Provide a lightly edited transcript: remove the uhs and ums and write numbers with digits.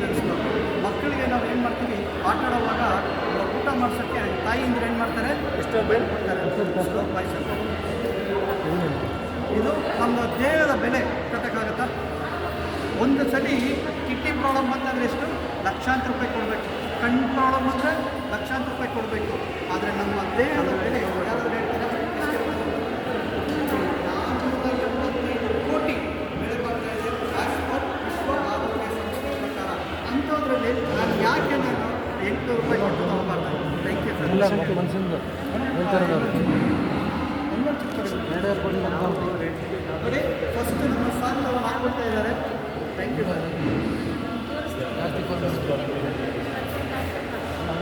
ನೆನೆಸ್ಬೇಕು. ಮಕ್ಕಳಿಗೆ ನಾವು ಏನು ಮಾಡ್ತೀವಿ, ಆಟ ಆಡುವಾಗ ಊಟ ಮಾಡಿಸೋಕ್ಕೆ ತಾಯಿಯಿಂದ ಏನು ಮಾಡ್ತಾರೆ, ಎಷ್ಟೋ ಬೇಳೆ ಕೊಡ್ತಾರೆ. ಇದು ನಮ್ಮ ದೇಹದ ಬೆಲೆ ಕಟ್ಟೋಕ್ಕಾಗತ್ತಾ? ಒಂದು ಸಲ ಕಿಡ್ನಿ ಪ್ರಾಬ್ಲಮ್ ಬಂತಂದರೆ ಎಷ್ಟು ಲಕ್ಷಾಂತರ ರೂಪಾಯಿ ಕೊಡಬೇಕು, ಕಣ್ಣು ಪ್ರಾಬ್ಲಮ್ ಅಂದರೆ ಲಕ್ಷಾಂತರ ರೂಪಾಯಿ ಕೊಡಬೇಕು. ಆದರೆ ನಮ್ಮ ದೇಹದ ಬೆಲೆ ಯಾರಾದರೂ ಹೇಳ್ತಾರೆ, ಕೋಟಿ ಬೆಳೆ ಬರ್ತಾ ಇದೆ ಆಸ್ ಪರ್ ವಿಶ್ವ ಆರೋಗ್ಯ ಸಂಸ್ಥೆ ಪ್ರಕಾರ. ಅಂಥದ್ರಲ್ಲಿ ನಾನು ಯಾಕೆ 800 ರೂಪಾಯಿ ಕೊಟ್ಟು ತಗೋಬಾರ್ದು? Thank you sir. ನೋಡಿ, ಫಸ್ಟ್ ನಮ್ಮ ಸಾಲ ಹಾಕ್ಕೊಳ್ತಾ ಇದ್ದಾರೆ. Thank you sir.